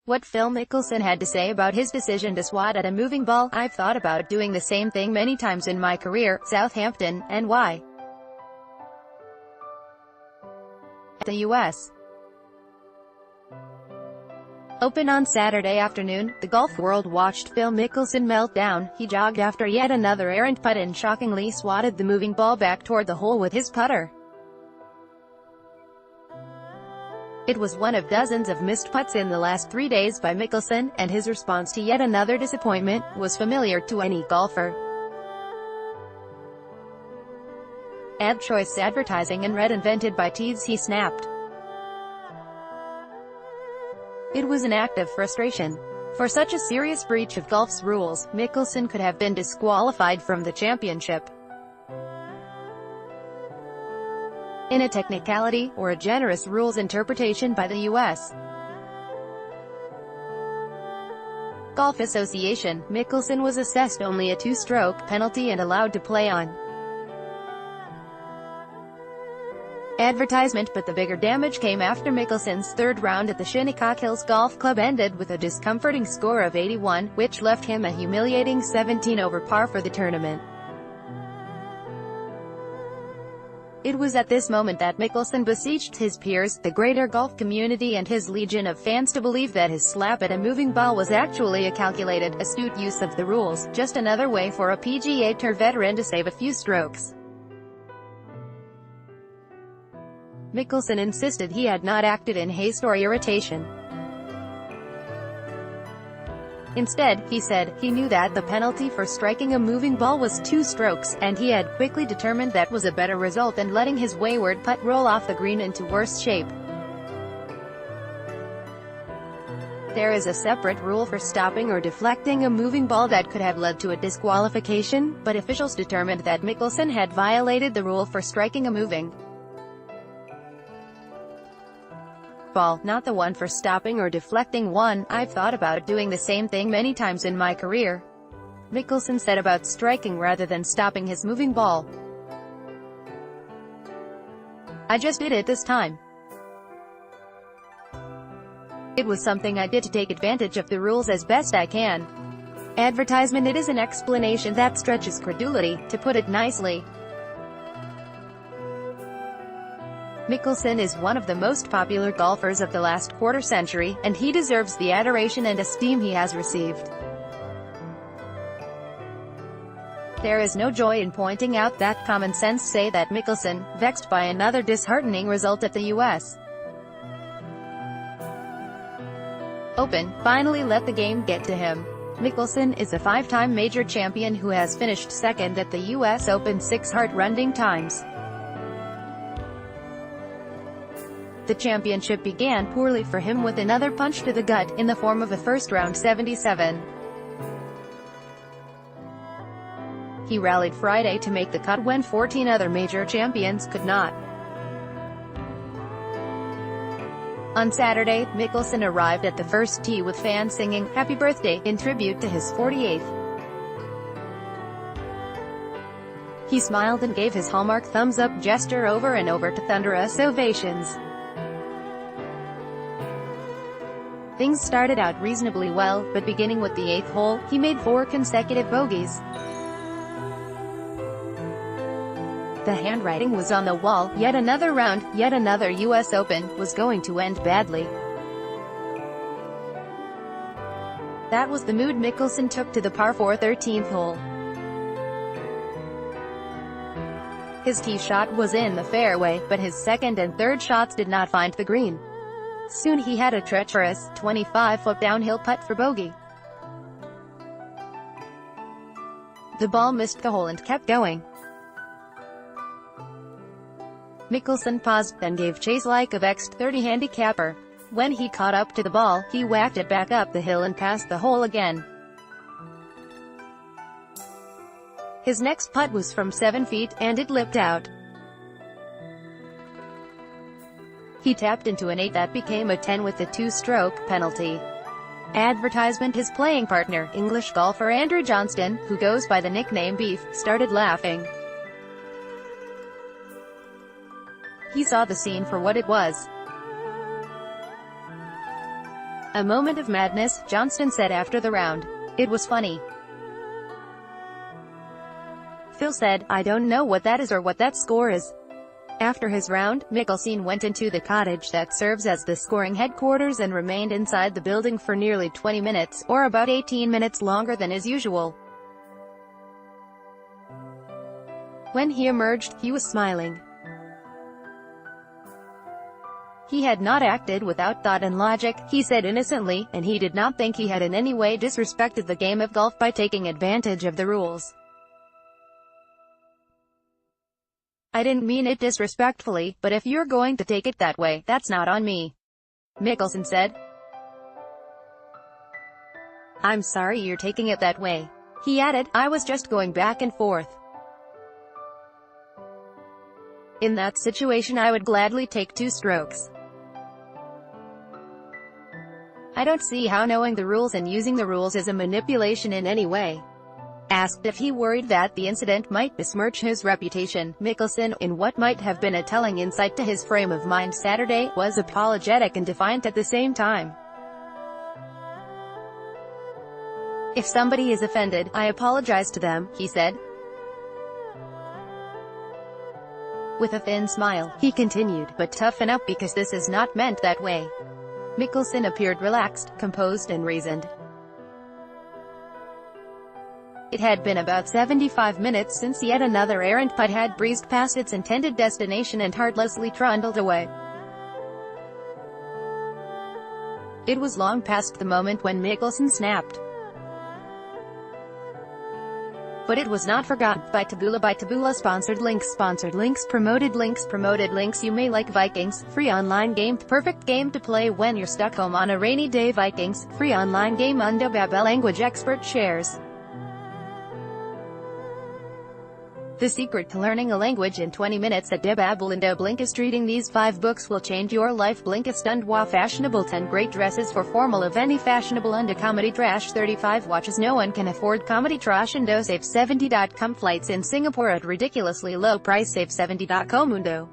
What Phil Mickelson had to say about his decision to swat at a moving ball. I've thought about doing the same thing many times in my career. Southampton, and why? The U.S. Open on Saturday afternoon, the golf world watched Phil Mickelson melt down. He jogged after yet another errant putt and shockingly swatted the moving ball back toward the hole with his putter. It was one of dozens of missed putts in the last 3 days by Mickelson, and his response to yet another disappointment was familiar to any golfer. Ad choice advertising and red invented by Tees, he snapped. It was an act of frustration. For such a serious breach of golf's rules, Mickelson could have been disqualified from the championship. In a technicality, or a generous rules interpretation by the U.S. Golf Association, Mickelson was assessed only a 2-stroke penalty and allowed to play on advertisement, but the bigger damage came after Mickelson's third round at the Shinnecock Hills Golf Club ended with a discomforting score of 81, which left him a humiliating 17 over par for the tournament. It was at this moment that Mickelson beseeched his peers, the greater golf community and his legion of fans to believe that his slap at a moving ball was actually a calculated, astute use of the rules, just another way for a PGA Tour veteran to save a few strokes. Mickelson insisted he had not acted in haste or irritation. Instead, he said, he knew that the penalty for striking a moving ball was 2 strokes, and he had quickly determined that was a better result than letting his wayward putt roll off the green into worse shape. There is a separate rule for stopping or deflecting a moving ball that could have led to a disqualification, but officials determined that Mickelson had violated the rule for striking a moving ball, not the one for stopping or deflecting one. I've thought about doing the same thing many times in my career, Mickelson said about striking rather than stopping his moving ball. I just did it this time. It was something I did to take advantage of the rules as best I can. Advertisement. It is an explanation that stretches credulity, to put it nicely. Mickelson is one of the most popular golfers of the last quarter-century, and he deserves the adoration and esteem he has received. There is no joy in pointing out that common sense say that Mickelson, vexed by another disheartening result at the U.S. Open, finally let the game get to him. Mickelson is a 5-time major champion who has finished second at the U.S. Open 6 heart-rending times. The championship began poorly for him with another punch to the gut, in the form of a first-round 77. He rallied Friday to make the cut when 14 other major champions could not. On Saturday, Mickelson arrived at the first tee with fans singing, "Happy Birthday," in tribute to his 48th. He smiled and gave his hallmark thumbs-up gesture over and over to thunderous ovations. Things started out reasonably well, but beginning with the 8th hole, he made 4 consecutive bogeys. The handwriting was on the wall. Yet another round, yet another U.S. Open, was going to end badly. That was the mood Mickelson took to the par 4 13th hole. His tee shot was in the fairway, but his second and third shots did not find the green. Soon he had a treacherous, 25-foot downhill putt for bogey. The ball missed the hole and kept going. Mickelson paused, then gave chase like a vexed 30 handicapper. When he caught up to the ball, he whacked it back up the hill and past the hole again. His next putt was from 7 feet, and it lipped out. He tapped into an 8 that became a 10 with the 2-stroke penalty. Advertisement. His playing partner, English golfer Andrew Johnston, who goes by the nickname Beef, started laughing. He saw the scene for what it was. A moment of madness, Johnston said after the round. It was funny. Phil said, I don't know what that is or what that score is. After his round, Mickelson went into the cottage that serves as the scoring headquarters and remained inside the building for nearly 20 minutes, or about 18 minutes longer than is usual. When he emerged, he was smiling. He had not acted without thought and logic, he said innocently, and he did not think he had in any way disrespected the game of golf by taking advantage of the rules. I didn't mean it disrespectfully, but if you're going to take it that way, that's not on me, Mickelson said. I'm sorry you're taking it that way. He added, I was just going back and forth. In that situation I would gladly take 2 strokes. I don't see how knowing the rules and using the rules is a manipulation in any way. Asked if he worried that the incident might besmirch his reputation, Mickelson, in what might have been a telling insight to his frame of mind Saturday, was apologetic and defiant at the same time. If somebody is offended, I apologize to them, he said. With a thin smile, he continued, but toughen up because this is not meant that way. Mickelson appeared relaxed, composed and reasoned. It had been about 75 minutes since yet another errant putt had breezed past its intended destination and heartlessly trundled away. It was long past the moment when Mickelson snapped. But it was not forgotten. By Taboola sponsored links promoted links. You may like Vikings, free online game, perfect game to play when you're stuck home on a rainy day. Vikings, free online game. Undababa language expert shares. The secret to learning a language in 20 minutes at Debabulindo. Blinkist. Reading these 5 books will change your life. Blinkist. Undwa fashionable 10 great dresses for formal of any fashionable under comedy trash 35 watches no one can afford comedy trash Undo save 70.com flights in Singapore at ridiculously low price save 70.com Undo.